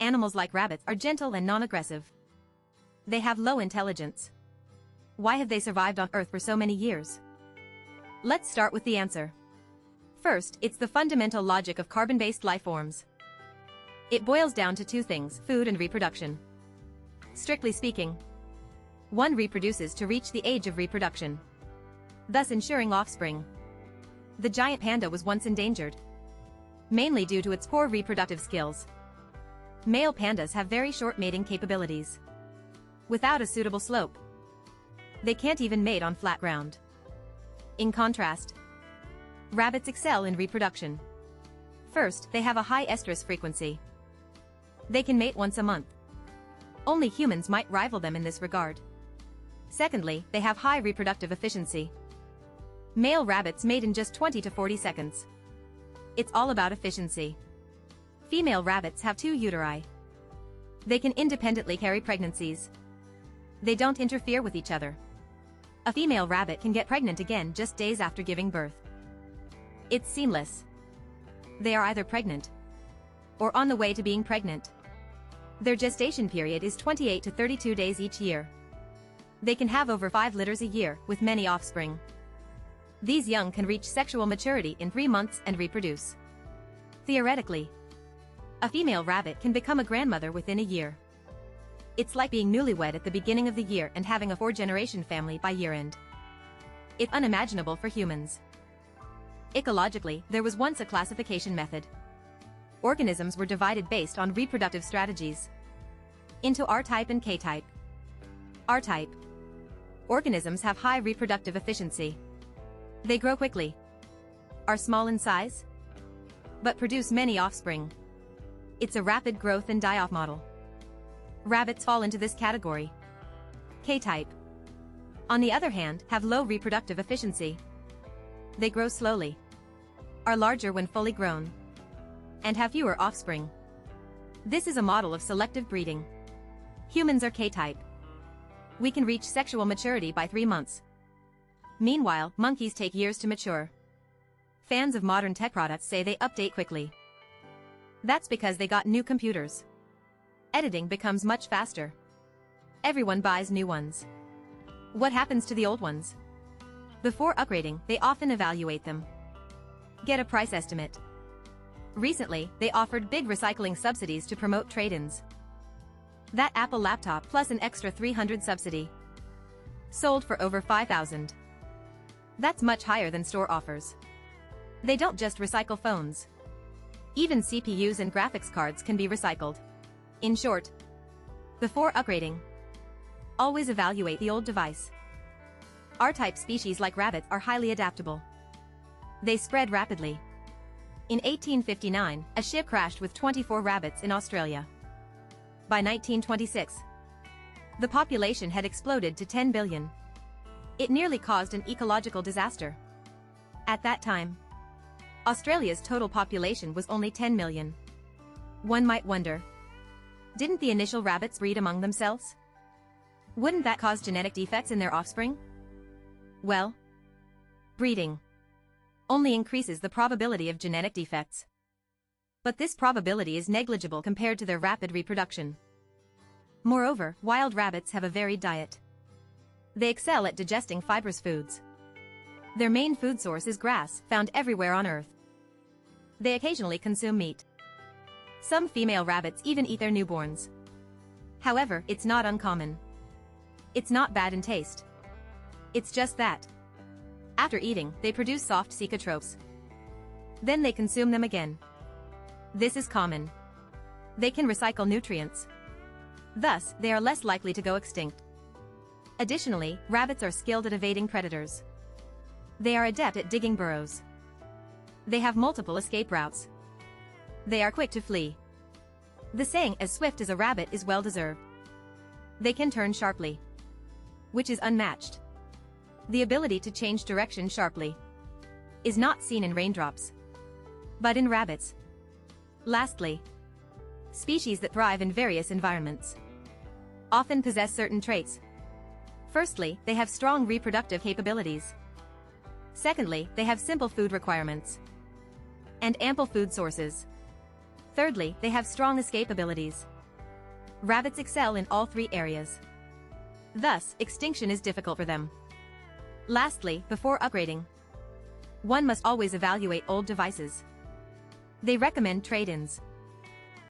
Animals like rabbits are gentle and non-aggressive. They have low intelligence. Why have they survived on Earth for so many years? Let's start with the answer. First, it's the fundamental logic of carbon-based life forms. It boils down to two things: food and reproduction. Strictly speaking, one reproduces to reach the age of reproduction, thus ensuring offspring. The giant panda was once endangered, mainly due to its poor reproductive skills. Male pandas have very short mating capabilities. Without a suitable slope, they can't even mate on flat ground. In contrast, rabbits excel in reproduction. First, they have a high estrus frequency. They can mate once a month. Only humans might rival them in this regard. Secondly, they have high reproductive efficiency. Male rabbits mate in just 20 to 40 seconds. It's all about efficiency. Female rabbits have 2 uteri. They can independently carry pregnancies. They don't interfere with each other. A female rabbit can get pregnant again just days after giving birth. It's seamless. They are either pregnant or on the way to being pregnant. Their gestation period is 28 to 32 days each year. They can have over 5 litters a year, with many offspring. These young can reach sexual maturity in 3 months and reproduce. Theoretically, a female rabbit can become a grandmother within a year. It's like being newlywed at the beginning of the year and having a 4-generation family by year-end. It's unimaginable for humans. Ecologically, there was once a classification method. Organisms were divided based on reproductive strategies into R-type and K-type. R-type organisms have high reproductive efficiency. They grow quickly, are small in size, but produce many offspring. It's a rapid growth and die-off model. Rabbits fall into this category. K-type, on the other hand, have low reproductive efficiency. They grow slowly, are larger when fully grown, and have fewer offspring. This is a model of selective breeding. Humans are K-type. We can reach sexual maturity by 3 months. Meanwhile, monkeys take years to mature. Fans of modern tech products say they update quickly. That's because they got new computers. Editing becomes much faster. Everyone buys new ones. What happens to the old ones? Before upgrading, they often evaluate them. Get a price estimate. Recently, they offered big recycling subsidies to promote trade-ins. That Apple laptop plus an extra $300 subsidy sold for over $5,000. That's much higher than store offers. They don't just recycle phones. Even CPUs and graphics cards can be recycled. In short, before upgrading, always evaluate the old device. R-type species like rabbits are highly adaptable. They spread rapidly. In 1859, a ship crashed with 24 rabbits in Australia. By 1926, the population had exploded to 10 billion. It nearly caused an ecological disaster. At that time, Australia's total population was only 10 million. One might wonder, didn't the initial rabbits breed among themselves? Wouldn't that cause genetic defects in their offspring? Well, breeding only increases the probability of genetic defects. But this probability is negligible compared to their rapid reproduction. Moreover, wild rabbits have a varied diet. They excel at digesting fibrous foods. Their main food source is grass, found everywhere on Earth. They occasionally consume meat. Some female rabbits even eat their newborns. However, it's not uncommon. It's not bad in taste. It's just that, after eating, they produce soft cecotropes. Then they consume them again. This is common. They can recycle nutrients. Thus, they are less likely to go extinct. Additionally, rabbits are skilled at evading predators. They are adept at digging burrows. They have multiple escape routes. They are quick to flee. The saying, "as swift as a rabbit," is well-deserved. They can turn sharply, which is unmatched. The ability to change direction sharply is not seen in raindrops, but in rabbits. Lastly, species that thrive in various environments often possess certain traits. Firstly, they have strong reproductive capabilities. Secondly, they have simple food requirements and ample food sources. Thirdly, they have strong escape abilities. Rabbits excel in all three areas. Thus, extinction is difficult for them. Lastly, before upgrading, one must always evaluate old devices. They recommend trade-ins.